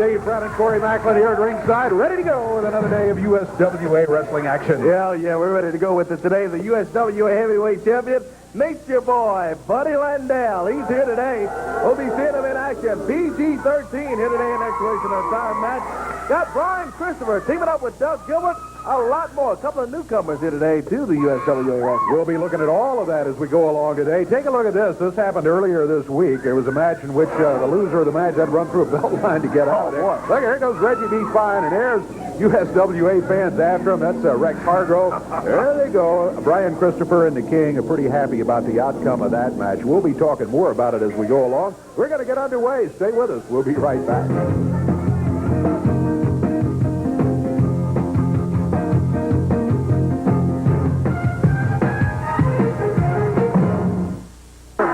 Dave Brown and Corey Macklin here at ringside, ready to go with another day of USWA wrestling action. Yeah, we're ready to go with it today. The USWA heavyweight champion, Nature Boy, Buddy Landell. He's here today. We'll be seeing him in action. PG-13 here today in exploration of time match. Got Brian Christopher teaming up with Doug Gilbert. A lot more. A couple of newcomers here today to the USWA wrestling. We'll be looking at all of that as we go along today. Take a look at this. This happened earlier this week. There was a match in which the loser of the match had to run through a belt line to get out. Boy. Look, here goes Reggie B. Fine, and there's USWA fans after him. That's Rex Hargrove. There they go. Brian Christopher and the King are pretty happy about the outcome of that match. We'll be talking more about it as we go along. We're going to get underway. Stay with us. We'll be right back.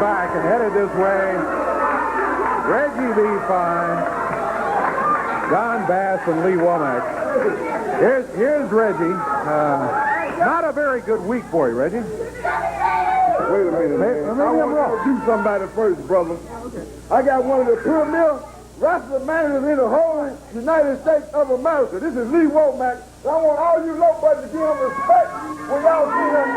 Back and headed this way, Reggie B. Fine, Don Bass, and Lee Womack. Here's Reggie. Not a very good week for you, Reggie. Wait a minute, man. I want to do something about it first, brother. I got one of the premier wrestling managers in the whole United States of America. This is Lee Womack. I want all you low buddies to give him respect when y'all see him.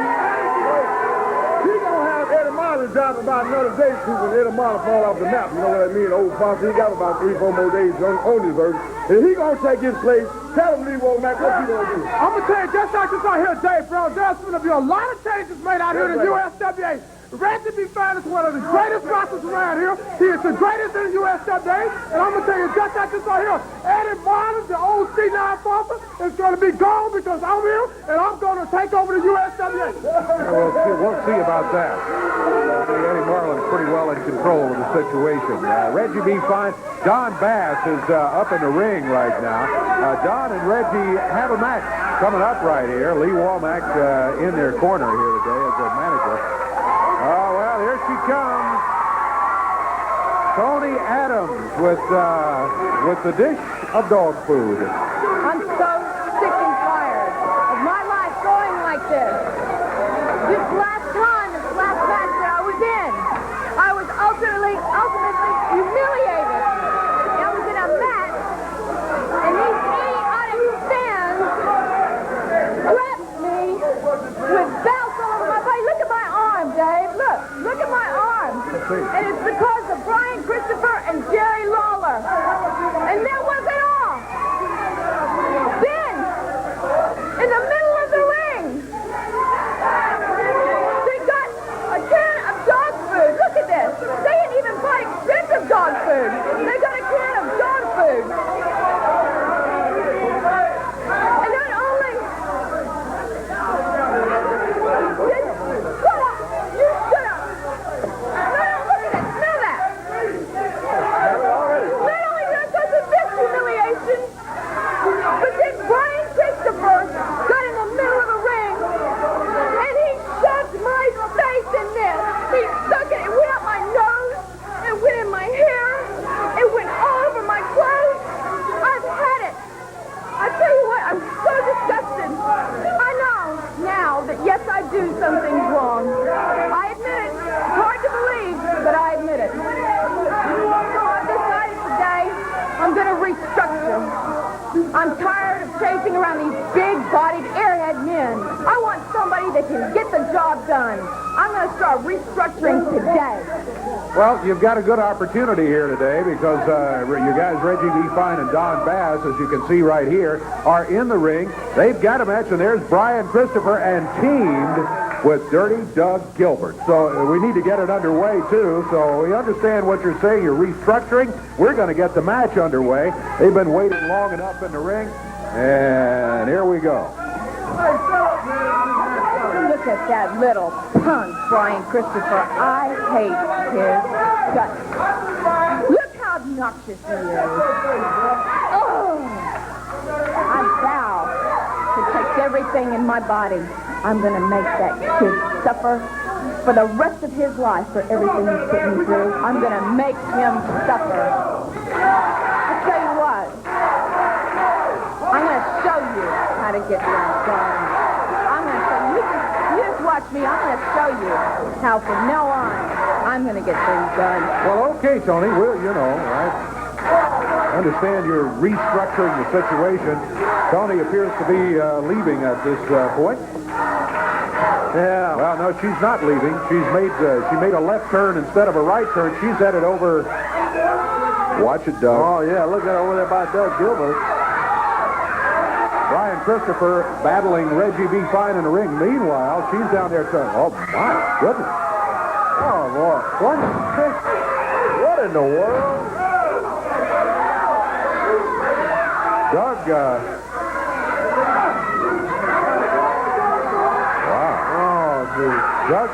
He gonna have Eddie Marley drop about another day too when Eddie Marley fall off the map. You know what I mean? Old Fox, he got about 3-4 more days on his earth. And he gonna take his place. Tell him, Lee Womack, what you gonna do? I'm gonna tell you, just like this out here, Dave Brown, there's gonna be a lot of changes made out here in the USWA. Reggie B. Fine is one of the greatest wrestlers around here. He is the greatest in the USWA. And I'm going to tell you, just like this right here, Eddie Marlin, the old C9 Foster, is going to be gone because I'm here, and I'm going to take over the USWA. We'll see about that. Eddie Marlin is pretty well in control of the situation. Reggie B. Fine, Don Bass is up in the ring right now. Don and Reggie have a match coming up right here. Lee Womack in their corner here today as their manager. Oh, well, here she comes. Tony Adams with the dish of dog food. I'm so sick and tired of my life going like this. This last match that I was in, I was ultimately humiliated. I was in a match, and these idiotic fans slapped me with belts all over my body. Look at my arm, Dave. Look at my arm. And it's because of Brian Christopher and Jerry Lawler. And that wasn't all. Then, in the middle of the ring, they got a can of dog food. Look at this. They didn't even buy expensive dog food. They got a can of dog food. And not only... Yes, I do some things wrong. I admit it. It's hard to believe, but I admit it. So I've decided today I'm going to restructure. I'm tired of chasing around these big-bodied airhead men. I want somebody that can get the job done. I'm going to start restructuring today. Well, you've got a good opportunity here today because you guys, Reggie B. Fine and Don Bass, as you can see right here, are in the ring. They've got a match, and there's Brian Christopher and teamed with Dirty Doug Gilbert. So we need to get it underway, too. So we understand what you're saying. You're restructuring. We're going to get the match underway. They've been waiting long enough in the ring, and here we go. Look at that little punk, Brian Christopher. I hate his guts. Look how obnoxious he is. Oh! I vow to take everything in my body. I'm going to make that kid suffer for the rest of his life for everything he's put me through. I'm going to make him suffer. I'll tell you what. I'm going to show you how to get things done. I'm going to show you. You just watch me. I'm going to show you how from now on I'm going to get things done. Well, okay, Tony. Well, you know, right? understand you're restructuring the situation. Tony appears to be leaving at this point. Yeah. Well, no, she's not leaving. She made a left turn instead of a right turn. She's headed over. Watch it, Doug. Oh, yeah, look at over there by Doug Gilbert. Brian Christopher battling Reggie B. Fine in the ring. Meanwhile, she's down there trying. Oh, my goodness. Oh, boy. What in the world? Doug, Doug,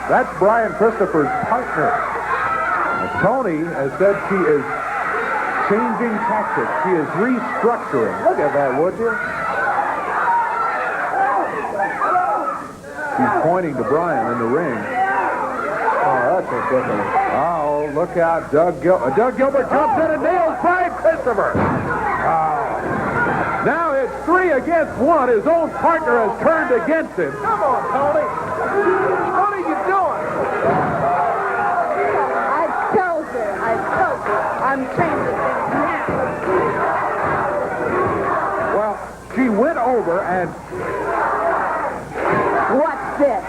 that's Brian Christopher's partner. Tony has said she is changing tactics. She is restructuring. Look at that, would you? She's pointing to Brian in the ring. Oh, that's ridiculous. Oh, look out. Doug Gilbert jumps in and nails Brian Christopher. Now it's 3 against 1. His own partner has turned against him. Come on, Tony. What are you doing? I told you. I'm changing things now. Well, she went over and... What's this?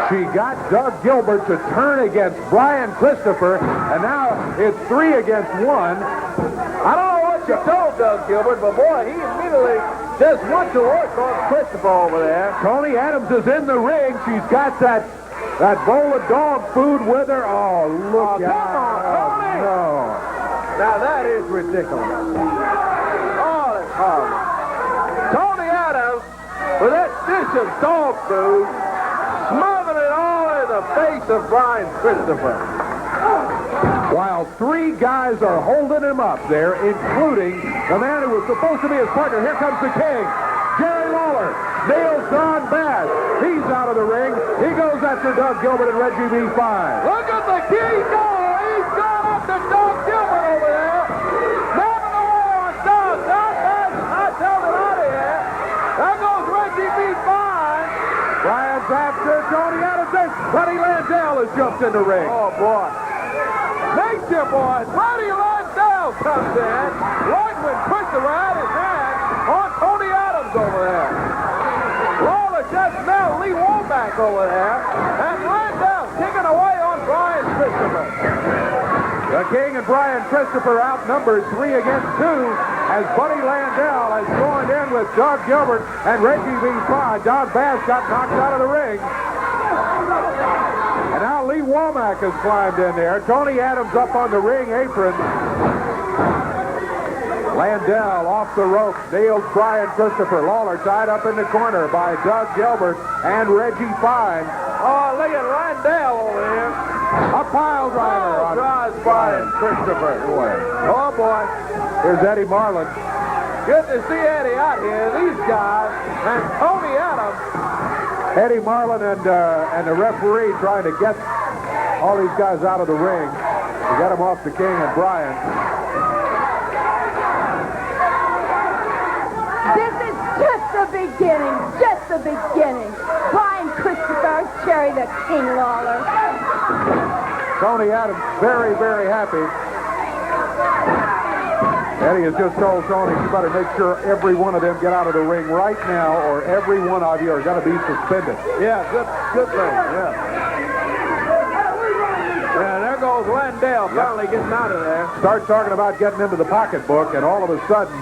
She got Doug Gilbert to turn against Brian Christopher, and now it's 3 against 1. I don't know what you told Doug Gilbert, but boy, he immediately just went to work on Christopher over there. Tony Adams is in the ring. She's got that bowl of dog food with her. Oh, look come on, Tony. No. Now that is ridiculous. Oh, that's horrible. Tony Adams, with that dish of dog food, smothering it all in the face of Brian Christopher. While 3 guys are holding him up there, including the man who was supposed to be his partner. Here comes the king, Jerry Lawler. Nails Don Bass. He's out of the ring. He goes after Doug Gilbert and Reggie B. Fine. Look at the king go. He's gone up to Doug Gilbert over there. Knocking away on Doug. Don Bass is not telling out of here. There goes Reggie B. Fine. Brian's after Tony Adams. Buddy Landell has jumped in the ring. Oh, boy. Nature boys. Buddy Landell comes in. Right when Christopher had his hand on Tony Adams over there. Lawler just now Lee Womack over there. And Landell kicking away on Brian Christopher. The King and Brian Christopher outnumbered 3 against 2 as Buddy Landell has joined in with Doug Gilbert and Reggie B. Fine. Don Bass got knocked out of the ring. And now Lee Womack has climbed in there. Tony Adams up on the ring apron. Landell off the rope, nails Brian Christopher. Lawler tied up in the corner by Doug Gilbert and Reggie Fine. Oh, look at Landell over here. A pile driver on drives Brian Christopher. Oh, boy. Here's Eddie Marlin. Good to see Eddie out here. These guys and Tony Adams. Eddie Marlin and the referee trying to get all these guys out of the ring to get them off the King and Brian. This is just the beginning. Just the beginning. Brian Christopher, Cherry the King Lawler. Tony Adams very, very happy. Eddie has just told Tony, you better make sure every one of them get out of the ring right now, or every one of you are going to be suspended. Yeah, good thing, yeah. Yeah, there goes Landell finally getting out of there. Start talking about getting into the pocketbook, and all of a sudden,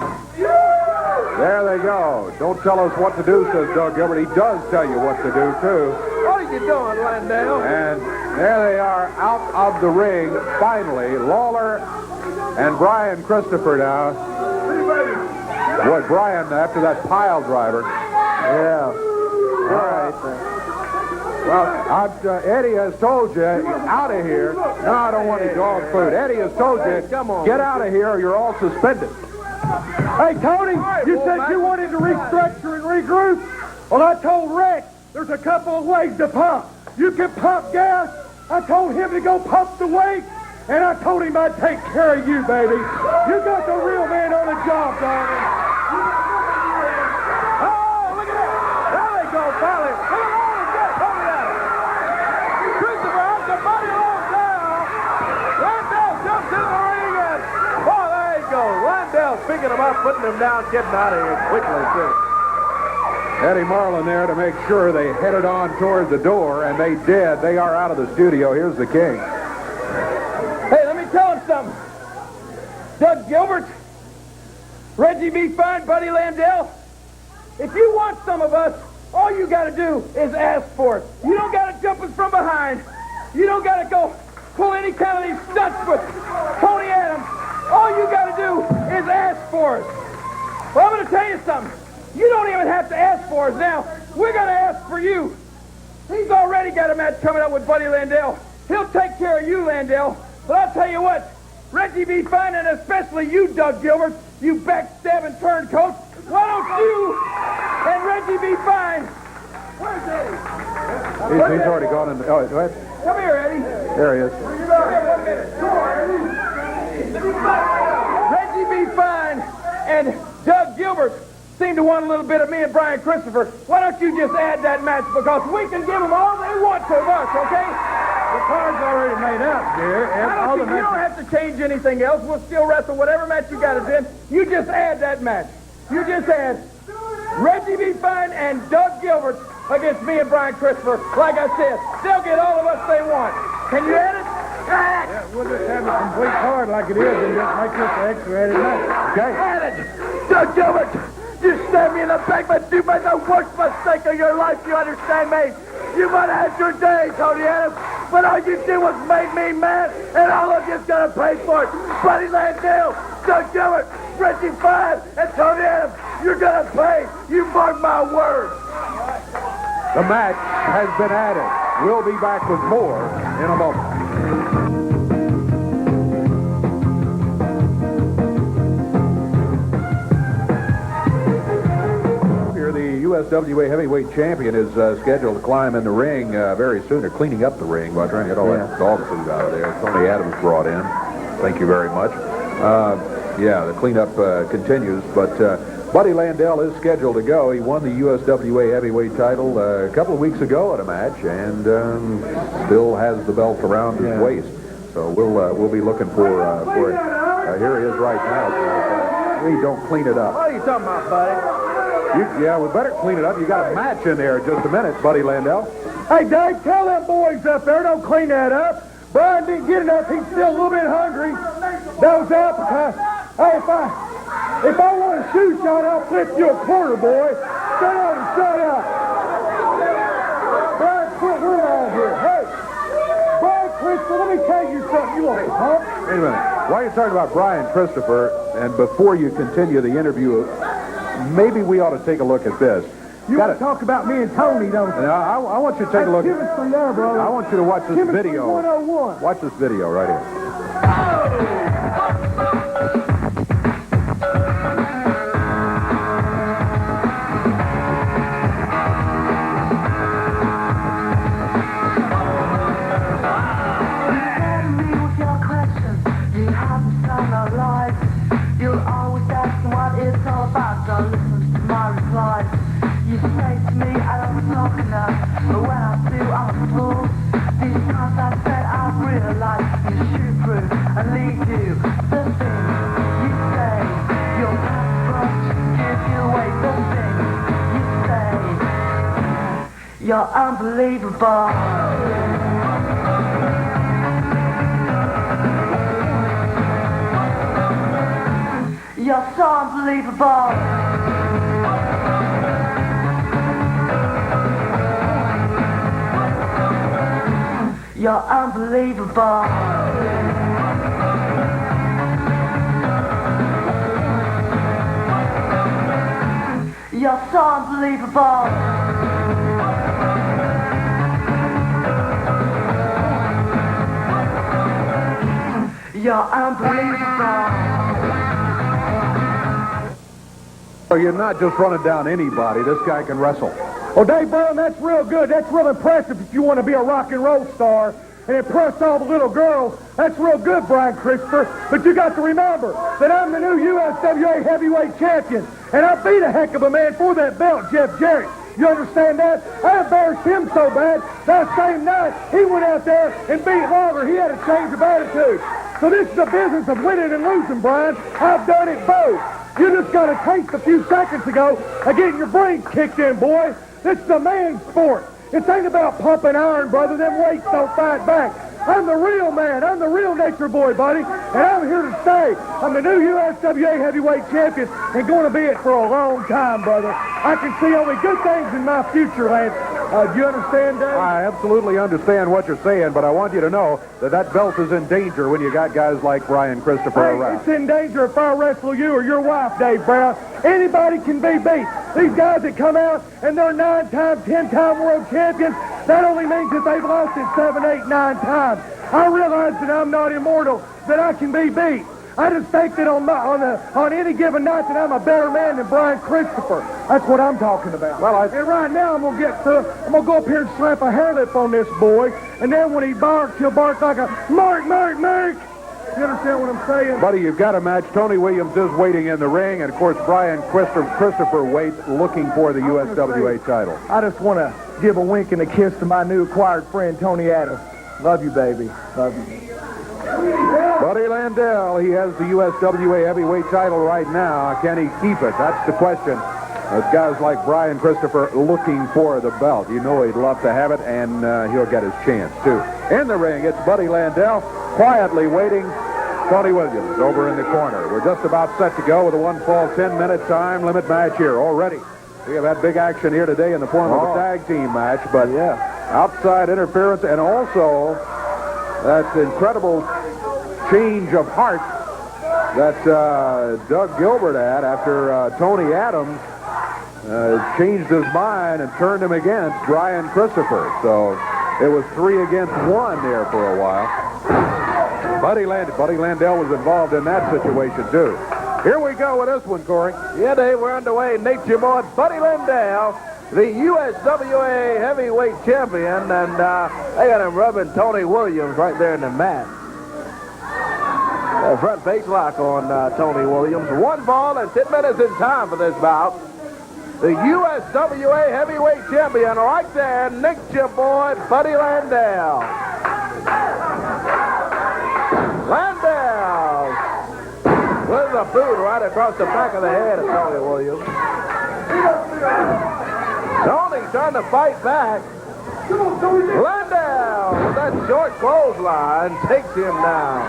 there they go. Don't tell us what to do, says Doug Gilbert. He does tell you what to do, too. What are you doing, Landell? And there they are out of the ring, finally. Lawler and Brian Christopher now. Boy, Brian, after that pile driver. Yeah. All right. Well, Eddie has told you, out of here. No, I don't want any dog food. Eddie has told you, come on, get out of here or you're all suspended. Hey, Tony, you said you wanted to restructure and regroup. Well, I told Rex there's a couple of ways to pump. You can pump gas. I told him to go pump the weight. And I told him I'd take care of you, baby. You got the real man on the job, darling. Oh, look at that. There they go, finally. Look at all the get Tony Adams. Christopher out to Buddy Landell. Landell jumps in the ring and picking them up, putting them down, getting out of here quickly, too. Eddie Marlin there to make sure they headed on toward the door, and they did. They are out of the studio. Here's the King. Hey, let me tell him something. Doug Gilbert, Reggie B. Fine, Buddy Landell, if you want some of us, all you got to do is ask for it. You don't got to jump us from behind. You don't got to go pull any kind of these stunts with Tony Adams. All you got to do is ask for it. Well, I'm going to tell you something. You don't even have to ask for us now. We're going to ask for you. He's already got a match coming up with Buddy Landell. He'll take care of you, Landell. But I'll tell you what, Reggie B. Fine, and especially you, Doug Gilbert, you backstabbing turncoat, why don't you and Reggie B. Fine? Where's Eddie? He's already gone in. Oh, go ahead. Come here, Eddie. There he is. Come here 1 minute. Come on, Eddie. Reggie B. Fine and Doug Gilbert seem to want a little bit of me and Brian Christopher. Why don't you just add that match, because we can give them all they want to us, okay? The card's already made up, dear. You don't have to change anything else. We'll still wrestle whatever match you got us in. You just add that match. You just add Reggie B. Fine and Doug Gilbert against me and Brian Christopher. Like I said, they'll get all of us they want. Can you add it? Yeah, we'll just have a complete card like it is and just make this an extra added match. Okay. Add it! Doug Gilbert! You stabbed me in the back, but you made the worst mistake of your life, you understand me? You might have had your day, Tony Adams, but all you did was make me mad, and all of you's gonna pay for it. Buddy Landell, Doug Gilbert, Reggie Fine, and Tony Adams, you're gonna pay. You mark my words. The match has been added. We'll be back with more in a moment. The USWA heavyweight champion is scheduled to climb in the ring very soon. They're cleaning up the ring while trying to get all that dog food out of there. Tony Adams brought in. Thank you very much. The cleanup continues, but Buddy Landell is scheduled to go. He won the USWA heavyweight title a couple of weeks ago at a match, and still has the belt around his waist. So we'll be looking for it. Here he is right now. We don't clean it up. What are you talking about, buddy? We better clean it up. You got a match in there in just a minute, Buddy Landell. Hey, Dave, tell them boys up there, don't clean that up. Brian didn't get enough. He's still a little bit hungry. Those appetites. Hey, if I want a shoe shot, I'll flip you a quarter, boy. Shut up and shut up. Brian, quit around here. Hey, Brian Christopher, let me tell you something. You little punk. Wait a minute. While you're talking about Brian Christopher, and before you continue the interview, maybe we ought to take a look at this. You want to talk about me and Tony, don't you? I want you to take a look. Chemistry there, brother. I want you to watch this Chemistry video. 101. Watch this video right here. You're unbelievable. You're so unbelievable. You're unbelievable. You're so unbelievable. You're unbelievable. So you're not just running down anybody. This guy can wrestle. Well, Dave Brown, that's real good. That's real impressive if you want to be a rock and roll star and impress all the little girls. That's real good, Brian Christopher. But you got to remember that I'm the new USWA heavyweight champion, and I beat a heck of a man for that belt, Jeff Jarrett. You understand that? I embarrassed him so bad that same night he went out there and beat Logger. He had a change of attitude. So this is the business of winning and losing, Brian. I've done it both. You just got a taste a few seconds ago of getting your brains kicked in, boy. This is a man's sport. It ain't about pumping iron, brother. Them weights don't fight back. I'm the real man. I'm the real nature boy, buddy. And I'm here to stay. I'm the new USWA heavyweight champion and going to be it for a long time, brother. I can see only good things in my future, Lance. Do you understand, Dave? I absolutely understand what you're saying, but I want you to know that that belt is in danger when you got guys like Brian Christopher around. It's in danger if I wrestle you or your wife, Dave Brown. Anybody can be beat. These guys that come out and they're 9-time, 10-time world champions, that only means that they've lost it 7, 8, 9 times. I realize that I'm not immortal, that I can be beat. I just think that on any given night that I'm a better man than Brian Christopher. That's what I'm talking about. Well, and right now I'm gonna go up here and slap a hair lip on this boy, and then when he barks, he'll bark like a Mark, Mark, Mark. You understand what I'm saying? Buddy, you've got a match. Tony Williams is waiting in the ring, and of course Brian Christopher waits looking for the USWA title. I just want to give a wink and a kiss to my new acquired friend, Tony Adams. Love you, baby. Love you. Buddy Landell, he has the USWA heavyweight title right now. Can he keep it? That's the question. There's guys like Brian Christopher looking for the belt. You know he'd love to have it, and he'll get his chance, too. In the ring, it's Buddy Landell quietly waiting Tony Williams over in the corner. We're just about set to go with a 1-fall, 10-minute time limit match here already. We have had big action here today in the form of a tag team match, but outside interference and also that incredible change of heart that Doug Gilbert had after Tony Adams changed his mind and turned him against Brian Christopher. So it was 3 against 1 there for a while. Buddy Landell was involved in that situation, too. Here we go with this one, Corey. Yeah, Dave, we're underway. Nature boy Buddy Landell, the USWA heavyweight champion, and they got him rubbing Tony Williams right there in the mat. Front face lock on Tony Williams. 1 ball and 10 minutes in time for this bout. The USWA heavyweight champion right there, Nature boy Buddy Landell. Landell with a boot right across the back of the head of Tony Williams. Tony trying to fight back. Landell with that short clothesline takes him down.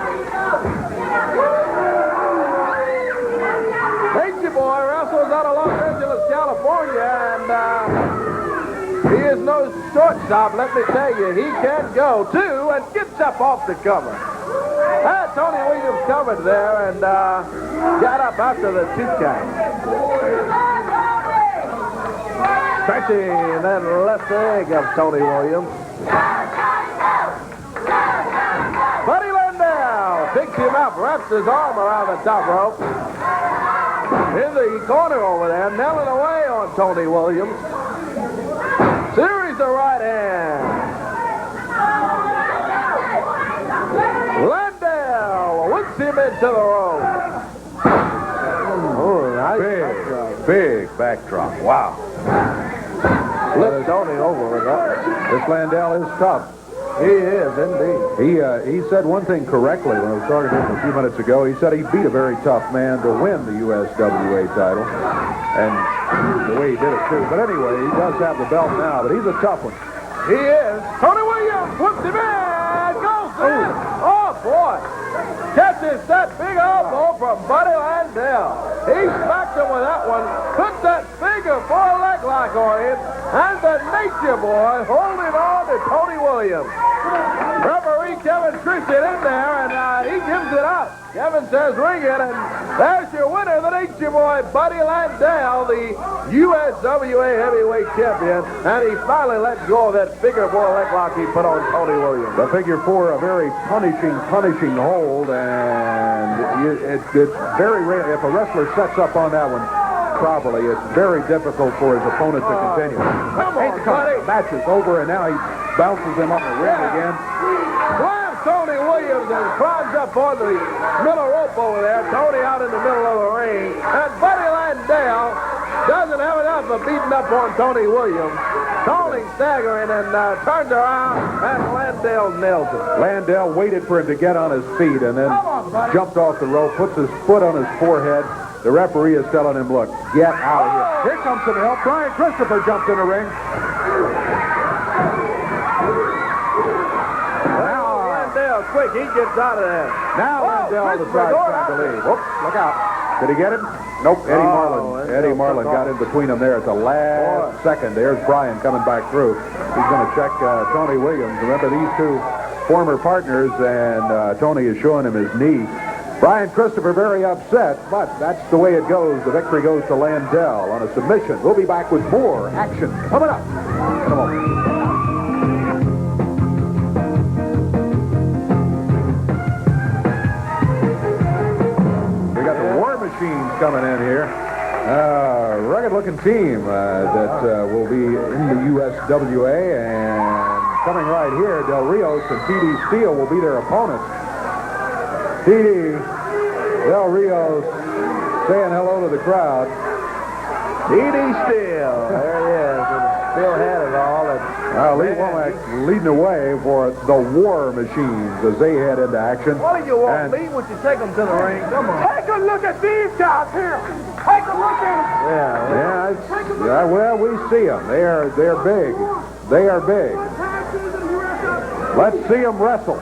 Nature boy wrestles out of Los Angeles, California, and he is no shortstop, let me tell you. He can go, too, and gets up off the cover. Tony Williams covered there and got up after the 2 count. Stretching that left leg of Tony Williams. Buddy Landell picks him up, wraps his arm around the top rope. In the corner over there, nailing away on Tony Williams. Series of right hands. Landell whips him into the rope. Oh, nice. Big backdrop. Wow. Flipped Tony over with that. This Landell is tough. He is, indeed. He said one thing correctly when I was talking to him a few minutes ago. He said he beat a very tough man to win the USWA title. And the way he did it, too. But anyway, he does have the belt now, but he's a tough one. He is. Tony Williams whips him in. Goes in. Oh, boy. Catches that big elbow from Buddy Landell. He smacked him with that one. Puts that figure 4 leg lock on him. And the Nature boy holding on to Tony Williams. Referee Kevin Christian in there, and he gives it up. Kevin says ring it, and there's your winner, the Nature boy, Buddy Landell, the USWA heavyweight champion. And he finally let go of that figure 4 leg lock he put on Tony Williams. The figure 4, a very punishing hold, and it's very rare. If a wrestler sets up on that one properly, it's very difficult for his opponent to continue. Come on, buddy. The match is over, and now he bounces him up the ring again. Slams Tony Williams and climbs up on the middle rope over there. Tony out in the middle of the ring. And Buddy Landell doesn't have enough of beating up on Tony Williams. Tony staggering and turned around, and Landell nails it. Landell waited for him to get on his feet and then jumped off the rope, puts his foot on his forehead. The referee is telling him, look, get out of here. Here comes some help. Brian Christopher jumps in the ring. Now Landell, quick, he gets out of there. Now Landell decides time to leave. Whoops, look out. Did he get him? Nope, Eddie Marlin got in between them there at the last second. There's Brian coming back through. He's going to check Tony Williams. Remember, these two former partners, and Tony is showing him his knee. Brian Christopher very upset, but that's the way it goes. The victory goes to Landell on a submission. We'll be back with more action coming up in a moment. Machines coming in here. Rugged-looking team that will be in the USWA, and coming right here, Del Rios and T.D. Steele will be their opponents. T.D. Del Rios saying hello to the crowd. T.D. Steele, there he is. Still had it all. Lee Womack leading the way for the War Machines as they head into action. What do you want, Lee? Would you take them to the ring? Come on. Take a look at these guys here. Take a look at them. Yeah, well, we see them. They're big. They are big. Let's see them wrestle.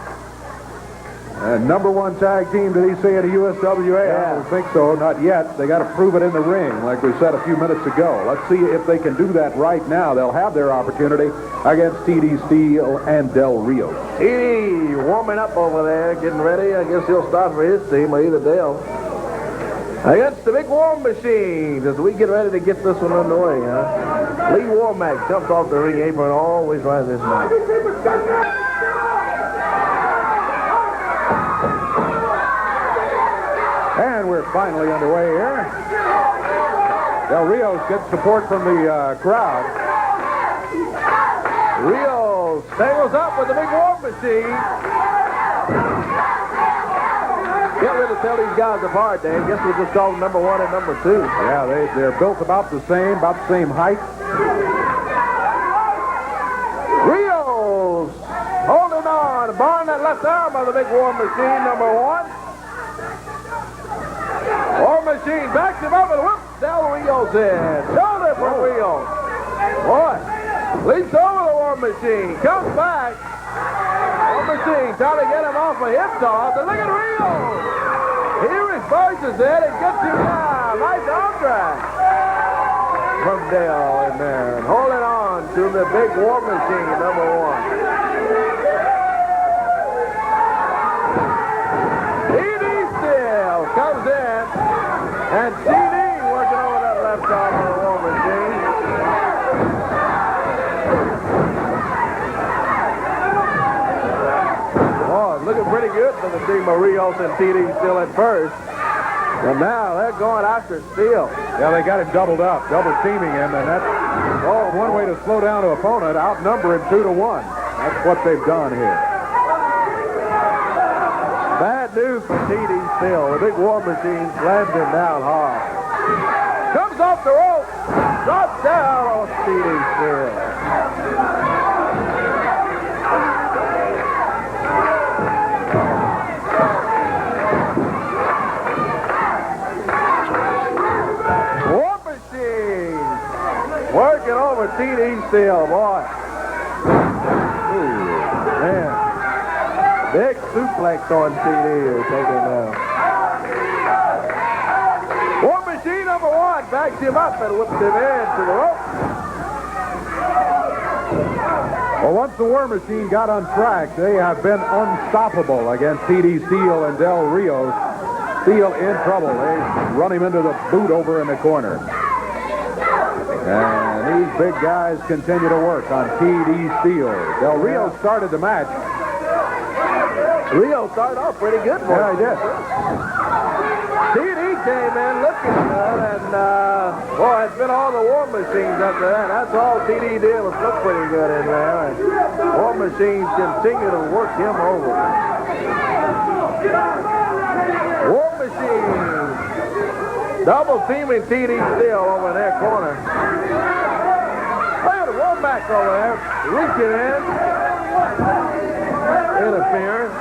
And number one tag team, did he say in the USWA? Yeah. I don't think so, not yet. They got to prove it in the ring, like we said a few minutes ago. Let's see if they can do that right now. They'll have their opportunity against T.D. Steele and Del Rios. T.D. warming up over there, getting ready. I guess he'll start for his team, or either Del. Against the big War Machines as we get ready to get this one underway, huh? Lee Womack jumps off the ring apron, always right this night. And we're finally underway here. Del Rios gets support from the crowd. Rios tangles up with the big War Machine. Can't really tell these guys apart, Dave. Guess we'll just call them number one and number two. Yeah, they're built about the same height. Rios holding on, barring that left arm of the big War Machine, number one. War Machine backs him up and whoops, Del Rios in. Shoulder for Rios. Boy, leaps over the War Machine, comes back. War Machine trying to get him off a hip toss, and look at Rios. He reverses it and gets him down. Nice arm drag from Del in there. And holding on to the big War Machine, number one. T.D. Steele comes in, and T.D. working over that left arm of the War Machine. Oh, looking pretty good for the team of Rios and T.D. Steele at first. And now they're going after Steele. Yeah, they got him doubled up, double teaming him, and that's one way to slow down an opponent, outnumber him 2-1. That's what they've done here. Bad news for T.D. Steele. The big War Machine slams him down hard. Comes off the rope. Drops down on T.D. Steele. War Machine working over T.D. Steele, boy. Ooh, man. Big suplex on T.D. is taking down. War Machine number one backs him up and whips him into the rope. Well, once the War Machine got on track, they have been unstoppable against T.D. Steele and Del Rios. Steele in trouble. They run him into the boot over in the corner. And these big guys continue to work on T.D. Steele. Del Rios started the match. Rio started off pretty good for him. Yeah, he did. T.D. came in looking good, and boy, it's been all the War Machines after that. That's all T.D. did was look pretty good in there. And War Machines continue to work him over. War Machine Double teaming TD Steele over in that corner. Look at the Womack over there. Reaching in. Interference.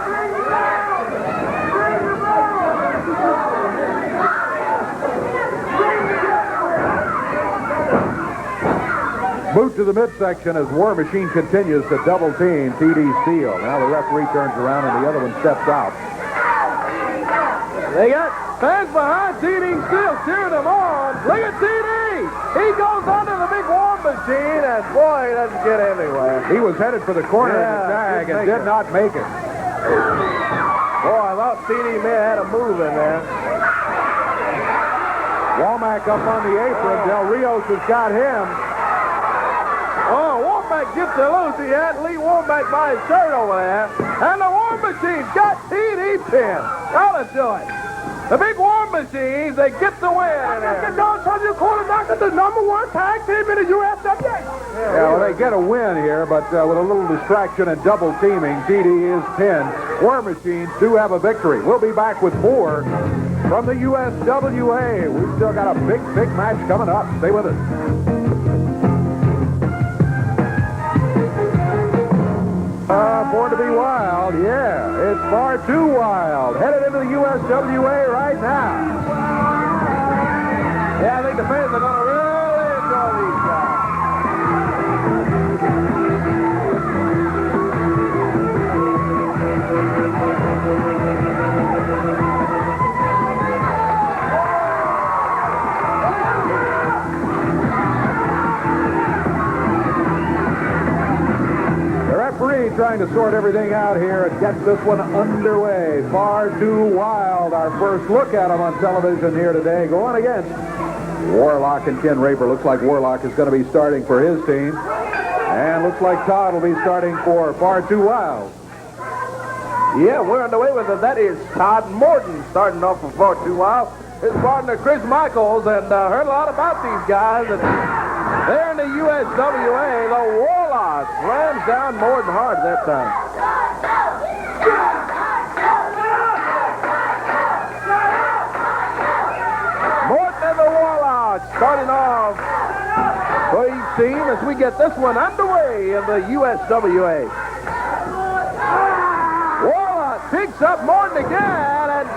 Boot to the midsection as War Machine continues to double team TD Steele. Now the referee turns around and the other one steps out. They got fans behind TD Steele cheering him on. Look at TD. He goes under the big War Machine and boy, he doesn't get anywhere. He was headed for the corner of the tag and did not make it. Boy, I thought TD may have had a move in there. Womack up on the apron. Del Rios has got him. Oh, Womack gets it loose. He had Lee Womack by his shirt over there. And the War Machine's got TD pinned. That'll do it. The big War Machines, they get the win in there. Don't tell you, quarterback is the #1 tag team in the USWA. Yeah, well, they get a win here, but with a little distraction and double teaming, TD is pinned. War Machines do have a victory. We'll be back with more from the USWA. We've still got a big match coming up. Stay with us. Born to be wild, yeah. It's far too wild. Headed into the USWA right now. Yeah, I think the fans are going to really enjoy these guys. Trying to sort everything out here and get this one underway. Far too wild. Our first look at them on television here today. Going against Warlock and Ken Raper. Looks like Warlock is going to be starting for his team. And looks like Todd will be starting for Far Too Wild. Yeah, we're underway with it. That is Todd Morton starting off for Far Too Wild. His partner, Chris Michaels, and heard a lot about these guys. And they're in the USWA. The Warlocks slams down Morton hard that time. Morton and the Warlocks starting off for each team as we get this one underway in the USWA. Warlock picks up Morton again and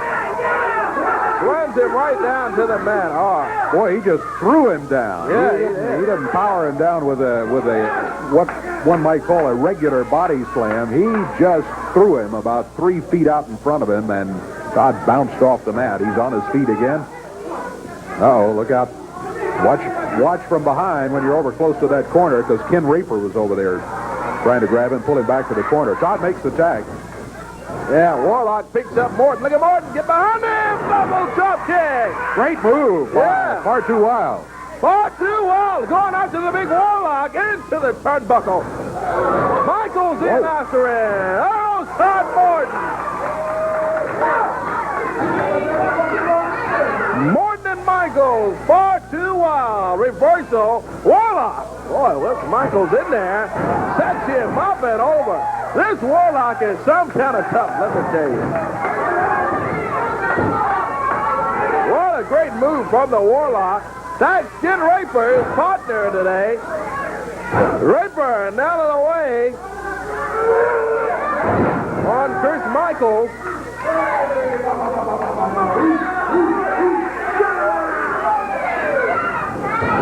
slams him right down to the mat. Oh, boy, he just threw him down. Yeah, he didn't power him down with a what one might call a regular body slam. He just threw him about 3 feet out in front of him, and Todd bounced off the mat. He's on his feet again. Uh-oh, look out. Watch from behind when you're over close to that corner, because Ken Raper was over there trying to grab him, pull him back to the corner. Todd makes the tag. Yeah, Warlock picks up Morton. Look at Morton. Get behind him. Double drop kick. Great move. Yeah. Far Too Wild. Far Too Wild. Going after the big Warlock into the turnbuckle. Michaels in after it. Oh, Todd Morton. Morton and Michaels. Far Too Wild. Reversal. Warlock. Boy, look, Michaels in there. Sets him up and over. This Warlock is some kind of tough, let me tell you. What a great move from the Warlock. That's Ken Raper, his partner today. Raper down and away on Chris Michaels.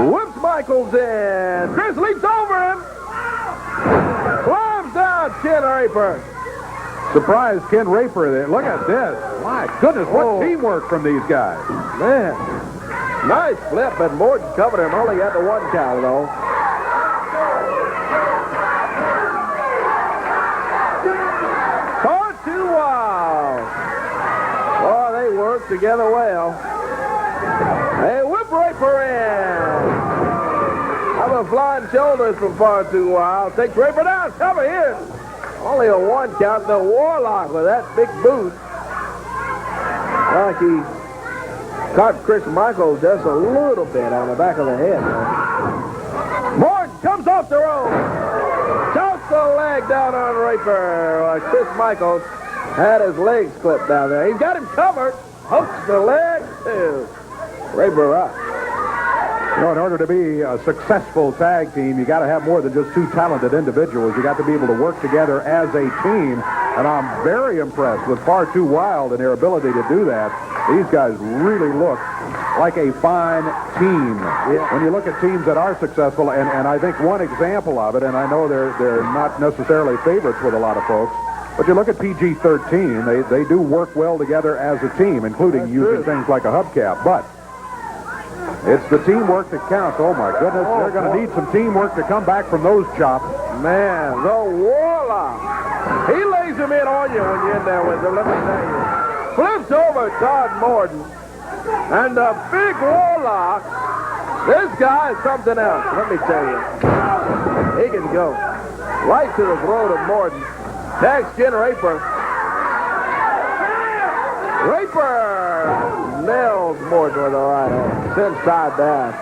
Whips Michaels in. Chris leaps over him. Climbs down Ken Raper. Surprise Ken Raper there. Look at this. My goodness, what teamwork from these guys. Man, nice flip, and Morton covered him. Only got the 1 count, though. Far Too Wild. Oh, they work together well. They whip Raper in. How about flying shoulders from Far Too Wild? Takes Raper down. Cover here. Only a 1 count. The Warlock with that big boot. Like he caught Chris Michaels just a little bit on the back of the head. Morton comes off the rope. Shouts the leg down on Raper. Chris Michaels had his legs clipped down there. He's got him covered. Hooks the leg, too. Raper up. You know, in order to be a successful tag team, you got to have more than just two talented individuals. You got to be able to work together as a team, and I'm very impressed with Far Too Wild and their ability to do that. These guys really look like a fine team. When you look at teams that are successful, and I think one example of it, and I know they're not necessarily favorites with a lot of folks, but you look at PG-13, they do work well together as a team, including using things like a hubcap, but it's the teamwork that counts. Oh, my goodness. They're going to need some teamwork to come back from those chops. Man, the Warlock. He lays him in on you when you're in there with him, let me tell you. Flips over Todd Morton. And the big Warlock, this guy is something else, let me tell you. He can go right to the throat of Morton. Tags Ken Raper. Raper nails Morton with a right hand. Sends Todd down.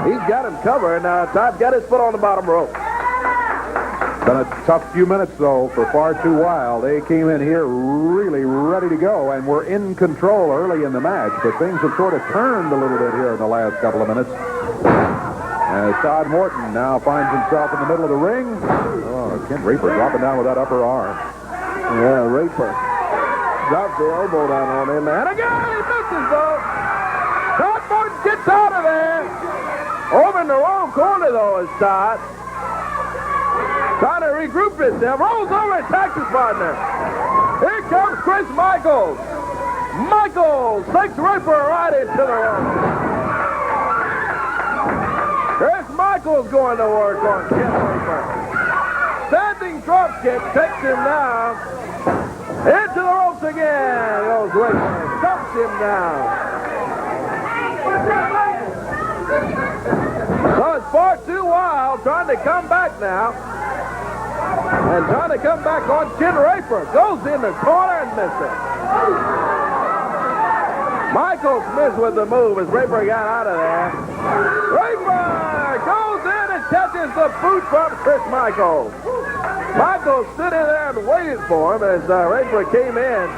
He's got him covered. Todd's got his foot on the bottom rope. Been a tough few minutes, though, for Far Too Wild. They came in here really ready to go, and were in control early in the match, but things have sort of turned a little bit here in the last couple of minutes. As Todd Morton now finds himself in the middle of the ring. Oh, Ken Raper dropping down with that upper arm. Yeah, Raper drops the elbow down on him. And again, he misses, though. Todd Morton gets out of there. Over in the wrong corner, though, is Todd. Trying to regroup himself. Rolls over and attacks his partner. Here comes Chris Michaels. Michaels takes Raper right into the rope. Chris Michaels going to work on Ken Raper. Standing drop kick takes him down. Into the ropes again. Goes Raper. Dumps him down. So it's Far Too Wild trying to come back now. And trying to come back on Ken Raper. Goes in the corner and misses. Michael Smith with the move as Raper got out of there. Raper goes in and catches the boot from Chris Michaels. Michaels stood in there and waited for him as Raper came in.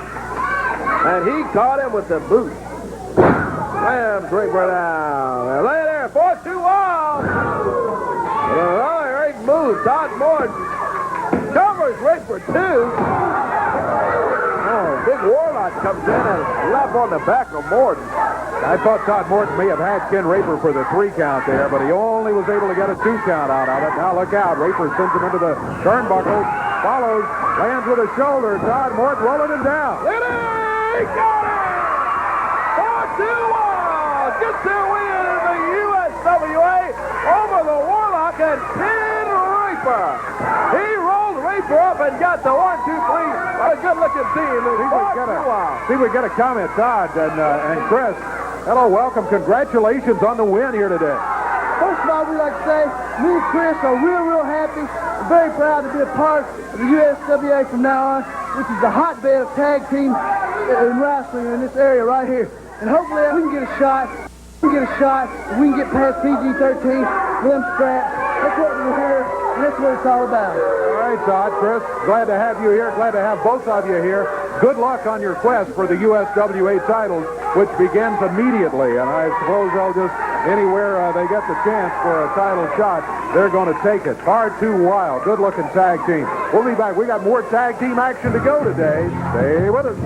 And he caught him with the boot. Slams Raper down. And lay there, Far Too Wild. Another great move. Todd Morton covers Raper too. Big Warlock comes in and slap on the back of Morton. I thought Todd Morton may have had Ken Raper for the 3 count there, but he only was able to get a 2 count out of it. Now look out. Raper sends him into the turnbuckle, follows, lands with a shoulder. Todd Morton rolling him down. He got it! Far Too Wild gets their win in the USWA over the Warlock and Ken Raper. He rolled Raper up and got the 1, 2, 3. What a good-looking team. See, we get a comment, Todd and Chris. Hello, welcome. Congratulations on the win here today. First of all, we'd like to say, me and Chris are real happy and very proud to be a part of the USWA from now on, which is the hotbed of tag team in wrestling in this area right here. And hopefully we can get a shot. We can get past PG-13, them straps. That's what we're here, and that's what it's all about. All right, Todd, Chris, glad to have you here. Glad to have both of you here. Good luck on your quest for the USWA titles, which begins immediately. And I suppose they'll just, anywhere they get the chance for a title shot, they're going to take it. Far Too Wild. Good-looking tag team. We'll be back. We got more tag team action to go today. Stay with us.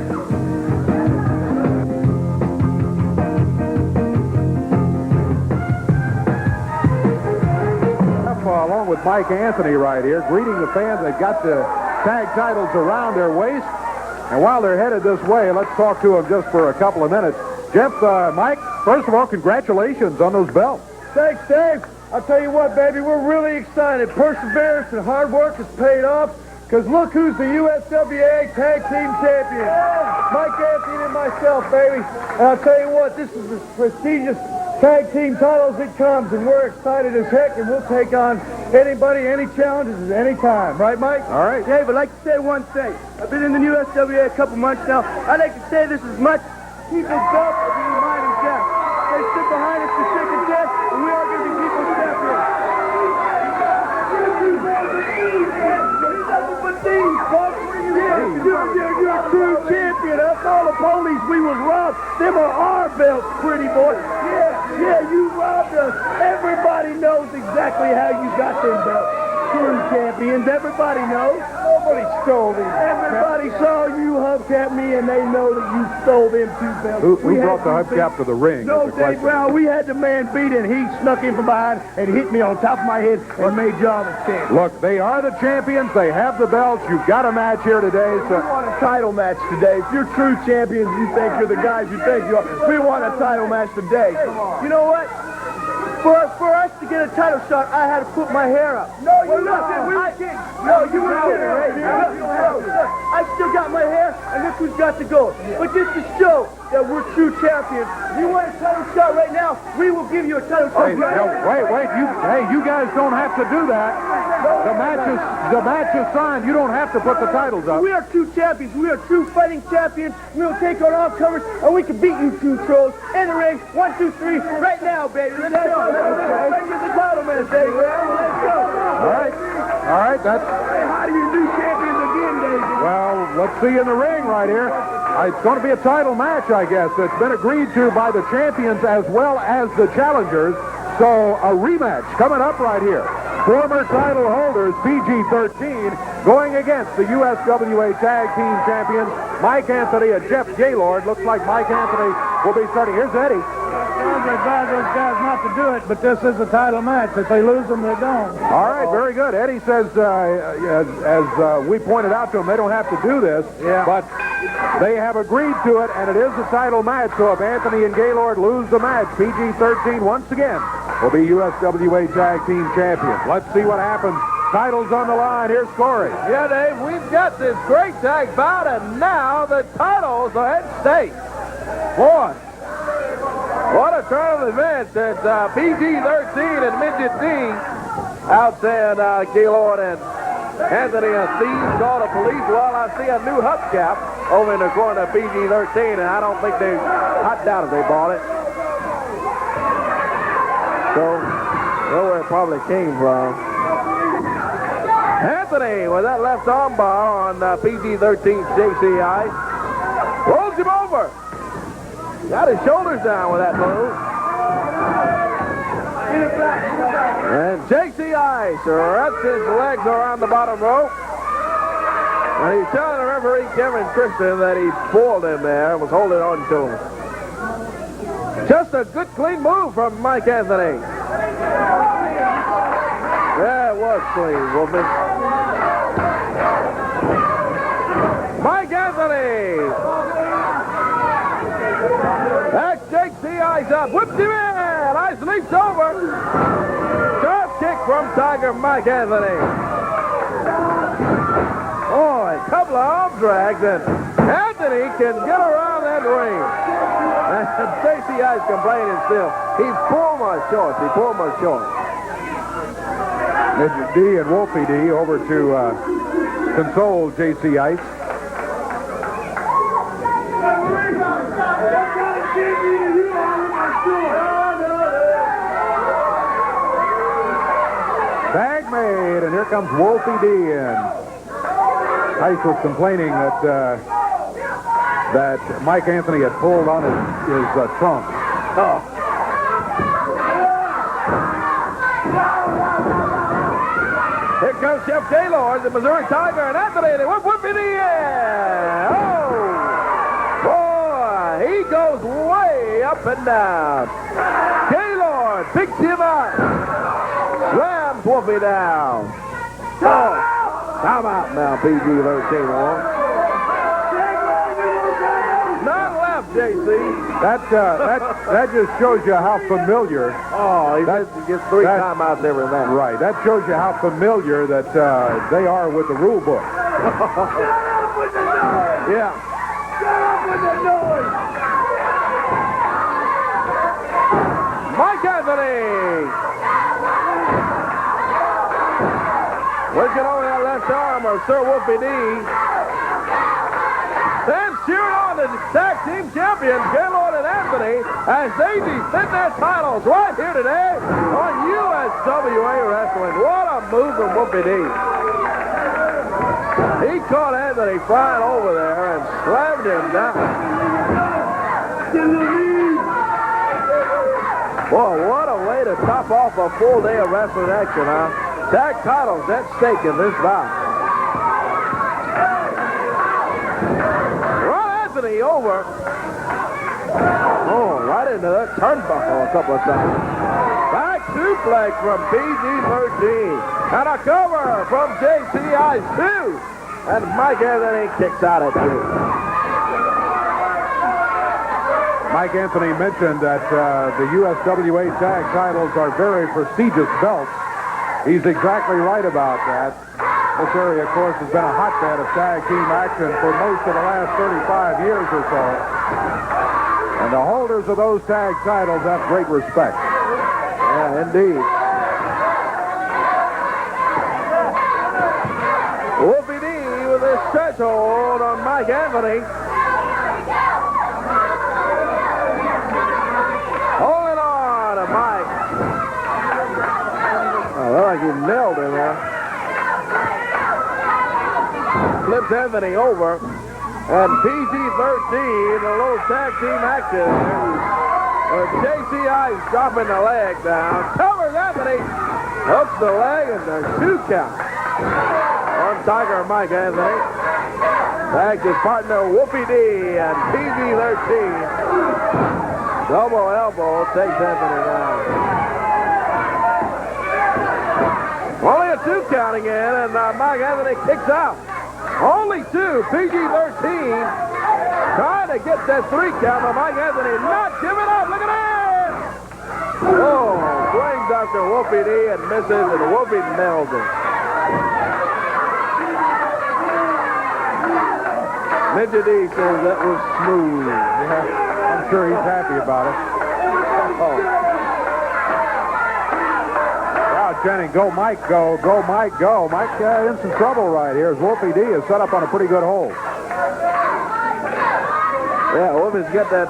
Along with Mike Anthony right here, greeting the fans. They've got the tag titles around their waist. And while they're headed this way, let's talk to them just for a couple of minutes. Jeff, Mike, first of all, congratulations on those belts. Thanks, Dave. I'll tell you what, baby, we're really excited. Perseverance and hard work has paid off. Because look who's the USWA Tag Team Champion. Mike Anthony and myself, baby. And I'll tell you what, this is as prestigious tag team titles it comes, and we're excited as heck, and we'll take on anybody, any challenges at any time. Right, Mike? All right. Dave, I'd like to say one thing. I've been in the USWA a couple months now. I'd like to say this as much people's belt as we remind of Jeff. They stood behind us for thick and death, and we are going to be people's champions. You're a true champion. That's all the police we was wrong. belts. Them are our belts, pretty boy. Yeah, you robbed us. Everybody knows exactly how you got them belts. True champions, everybody knows. Nobody stole these. Everybody saw you hubcap me, and they know that you stole them 2 belts. Who brought the hubcap to the ring? No, Dave Brown, we had the man beat, and he snuck in from behind and hit me on top of my head and made John a champ. Look, they are the champions. They have the belts. You've got a match here today. So We want a title match today. If you're true champions, you think you're the guys you think you are. We want a title match today. You know what? For us to get a title shot, I had to put my hair up. No, you didn't. No, you were kidding. I still got my hair, and this one's got to go. But just to show that we're true champions, you want a title shot right now, we will give you a title shot. Hey, wait. You guys don't have to do that. The match is signed. You don't have to put the titles up. We are true champions. We are true fighting champions. We will take on all comers, and we can beat you 2 trolls in the ring. 1, 2, 3, right now, baby. Let's go. Let's get the title match, baby. Let's go. All right. That's. How do you do champions again, David? Well, let's see in the ring right here. It's going to be a title match, I guess. It's been agreed to by the champions as well as the challengers. So a rematch coming up right here. Former title holders, PG-13, going against the USWA Tag Team Champions, Mike Anthony and Jeff Gaylord. Looks like Mike Anthony will be starting. Here's Eddie. I advise those guys not to do it, but this is a title match. If they lose them, they're gone. All right, very good. Eddie says, as we pointed out to him, they don't have to do this, but they have agreed to it, and it is a title match. So if Anthony and Gaylord lose the match, PG-13 once again will be USWA Tag Team Champions. Let's see what happens. Titles on the line. Here's Corey. Yeah, Dave, we've got this great tag bout, and now the titles are at stake. Boy, what a turn of events. It's PG-13 and Midget D out there, Gaylord and Anthony and Steve called the police. Well, I see a new hubcap over in the corner of PG-13, and I don't think I doubt if they bought it. So, know where it probably came from. Anthony with that left arm bar on PG-13's JCI. Rolls him over. Got his shoulders down with that move. And JCI wraps his legs around the bottom rope. And he's telling the referee, Kevin Christian, that he pulled him there and was holding on to him. Just a good, clean move from Mike Anthony. Yeah, it was clean, Wolfman. Mike Anthony. That JCI's up. Whips him in. Ice leaps over. Sharp kick from Tiger Mike Anthony. Oh, a couple of arm drags, and Anthony can get around that ring. And JCI's complaining still. He pulled my shorts. He pulled my shorts. Midget D and Wolfie D over to console JC Ice. Tag made, and here comes Wolfie D in. Ice was complaining that Mike Anthony had pulled on his trunk. Oh. Here comes Jeff Gaylord, the Missouri Tiger, and Anthony, and they whoop in the air. Oh, boy, he goes way up and down. Gaylord picks him up, slams Wolfie down. Oh, time out now, PG-13 on. None left, JC. That just shows you how familiar. Oh, he gets 3 timeouts every match. Right. That shows you how familiar that they are with the rule book. Yeah. Shut up with the noise. Mike Anthony. Working over that left arm of Sir Wolfie D. Then cheering on the tag team champions, Gaylord and Anthony, as they defend their titles right here today on USWA Wrestling. What a move from Wolfie D. He caught Anthony flying over there and slammed him down. Boy, what a way to top off a full day of wrestling action, huh? Tag titles at stake in this bout. Ron Anthony over. Oh, right into that turnbuckle a couple of times. Back suplex from PG-13. And a cover from JCI's 2. And Mike Anthony kicks out at 2. Mike Anthony mentioned that the USWA tag titles are very prestigious belts. He's exactly right about that. This area, of course, has been a hotbed of tag team action for most of the last 35 years or so. And the holders of those tag titles have great respect. Yeah, indeed. Wolfie D with a stretch hold on Mike Anthony. Holding on to Mike. Oh, looked like he nailed him there. Flips Anthony over. And PG-13, a little tag team action. JCI's dropping the leg down. Covers Anthony. Hooks the leg and the 2 count. On Tiger Mike Anthony. Back his partner Wolfie D and PG-13. Double elbow takes Anthony down. Only a 2 count again, and Mike Anthony kicks out. Only 2. PG-13 trying to get that 3 count, but Mike Anthony not giving up. Look at that! Oh, swings after Wolfie D and misses, and Wolfie nails it. Ninja D says that was smooth. Yeah, I'm sure he's happy about it. Oh. Jennings, go Mike, go Mike, go. Mike in some trouble right here as Wolfie D is set up on a pretty good hold. Yeah, Wolfie's got that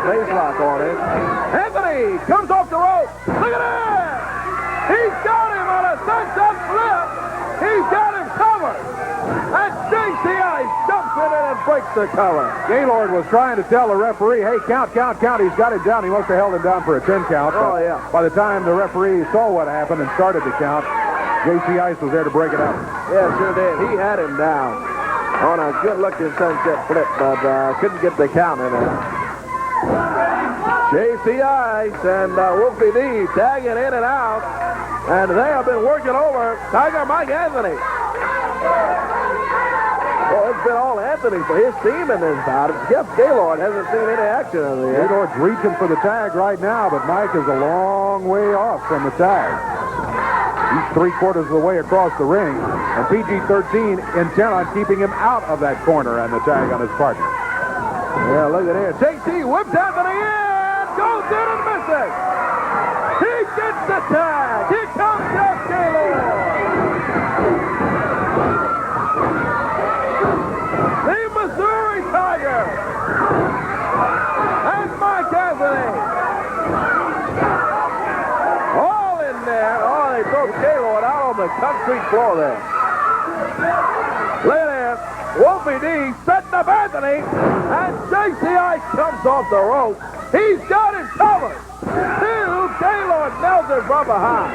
face lock on it. Anthony comes off the rope. Look at that! He's got him on a sunset flip. He's got him covered. And JCI jumps in it and breaks the cover. Gaylord was trying to tell the referee, hey, count. He's got him down. He must have held him down for a 10 count. Oh, yeah. By the time the referee saw what happened and started the count, J.C. Ice was there to break it up. Yeah, sure did. He had him down on a good-looking sunset flip, but couldn't get the count in it. J.C. Ice and Wolfie D tagging in and out, and they have been working over Tiger Mike Anthony. Well, it's been all Anthony for his team in this bout. Jeff Gaylord hasn't seen any action of the year. Gaylord's reaching for the tag right now, but Mike is a long way off from the tag. He's 3/4 of the way across the ring, and PG-13 intent on keeping him out of that corner and the tag on his partner. Yeah, look at here. JC whips Anthony in, goes in and misses. He gets the tag. Here comes Jeff Gaylord. The Missouri Tiger. And Mike Anthony. All in there. Oh, they throw Gaylord out on the concrete floor there. Look at there. Wolfie D setting up Anthony. And JCI comes off the rope. He's got it covered. Gaylord nails it from behind.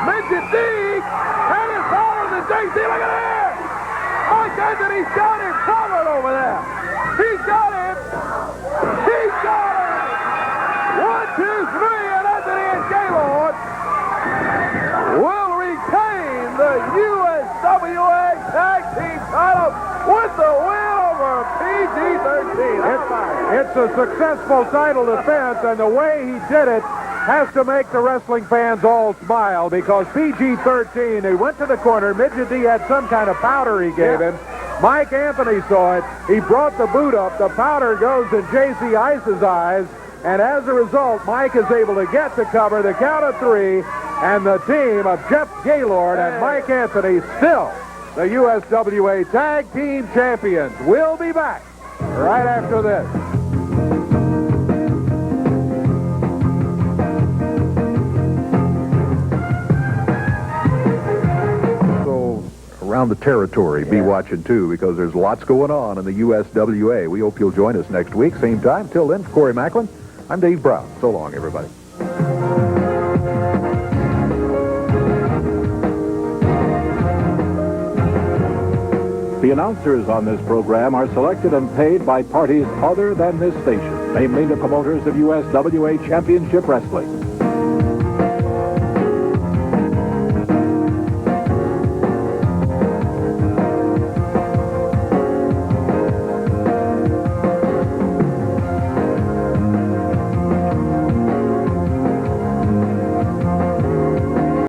Midget D, and it's harder than JC. Look at that! Mike Anthony's got him covered over there. He's got him. He's got him. 1, 2, 3, and Anthony and Gaylord will retain the USWA Tag Team title with the win over PG-13. It's a successful title defense, and the way he did it has to make the wrestling fans all smile, because PG-13, they went to the corner. Midget D had some kind of powder he gave him. Mike Anthony saw it. He brought the boot up. The powder goes in J.C. Ice's eyes, and as a result, Mike is able to get the cover, the count of 3, and the team of Jeff Gaylord and Mike Anthony, still the USWA Tag Team Champions. We'll be back right after this. around the territory be watching, too, because there's lots going on in the USWA. We hope you'll join us next week, same time. Till then, for Corey Macklin, I'm Dave Brown. So long, everybody. The announcers on this program are selected and paid by parties other than this station, namely the promoters of USWA Championship Wrestling.